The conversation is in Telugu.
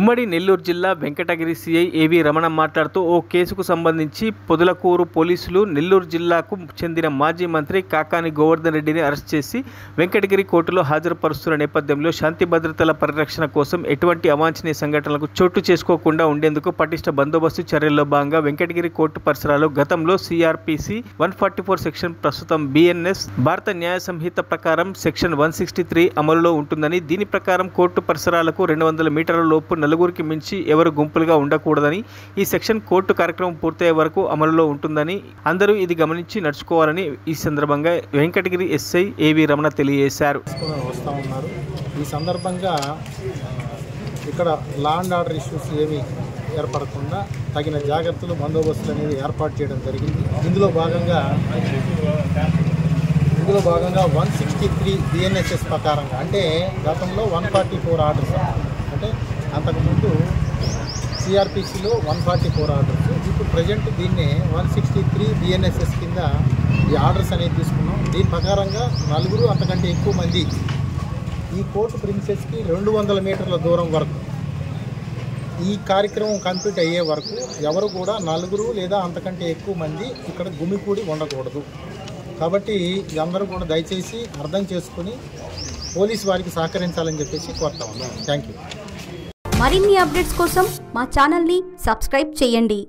ఉమ్మడి నెల్లూరు జిల్లా వెంకటగిరి సిఐ ఏవి రమణ మాట్లాడుతూ ఓ కేసుకు సంబంధించి పొదలకూరు పోలీసులు నెల్లూరు జిల్లాకు చెందిన మాజీ మంత్రి కాకాని గోవర్ధన్ రెడ్డిని అరెస్ట్ చేసి వెంకటగిరి కోర్టులో హాజరుపరుస్తున్న నేపథ్యంలో శాంతి భద్రతల పరిరక్షణ కోసం ఎటువంటి అవాంఛనీయ సంఘటనలకు చోటు చేసుకోకుండా ఉండేందుకు పటిష్ట బందోబస్తు చర్యల్లో భాగంగా వెంకటగిరి కోర్టు పరిసరాలు గతంలో సిఆర్పిసి 144 సెక్షన్ ప్రస్తుతం బిఎన్ఎస్ భారత న్యాయ సంహిత ప్రకారం సెక్షన్ 163 అమలులో ఉంటుందని, దీని ప్రకారం కోర్టు పరిసరాలకు 200 మీటర్ల లోపు నలుగురికి మించి ఎవరు గుంపులుగా ఉండకూడదని, ఈ సెక్షన్ కోర్టు కార్యక్రమం పూర్తయ్యే వరకు అమలులో ఉంటుందని అందరూ ఇది గమనించి నడుచుకోవాలని ఈ సందర్భంగా వెంకటగిరి ఎస్ఐ ఏవి రమణ తెలియజేశారు. ఈ సందర్భంగా ఇక్కడ లా అండ్ ఆర్డర్ ఇష్యూస్ ఏమి ఏర్పడకుండా తగిన జాగ్రత్తలు బందోబస్తులు అనేది ఏర్పాటు చేయడం జరిగింది. ఇందులో భాగంగా 163 బిఎన్ఎస్ఎస్ ప్రకారంగా, అంటే గతంలో 144 ఆర్డర్స్, అంటే అంతకుముందు సిఆర్పిసిలో 144 ఆర్డర్స్, ఇప్పుడు ప్రజెంట్ దీన్ని 163 బిఎన్ఎస్ఎస్ కింద ఈ ఆర్డర్స్ అనేది తీసుకున్నాం. దీని ప్రకారంగా నలుగురు అంతకంటే ఎక్కువ మంది ఈ కోర్టు ప్రిన్సెస్కి 200 మీటర్ల దూరం వరకు ఈ కార్యక్రమం కంప్లీట్ అయ్యే వరకు ఎవరు కూడా నలుగురు లేదా అంతకంటే ఎక్కువ మంది ఇక్కడ గుమికూడి ఉండకూడదు. కాబట్టి అందరూ కూడా దయచేసి అర్థం చేసుకుని పోలీసు వారికి సహకరించాలని చెప్పేసి కోరుతా ఉన్నాను. Thank you. మరిన్ని అప్డేట్స్ కోసం మా ఛానల్ని సబ్స్క్రైబ్ చేయండి.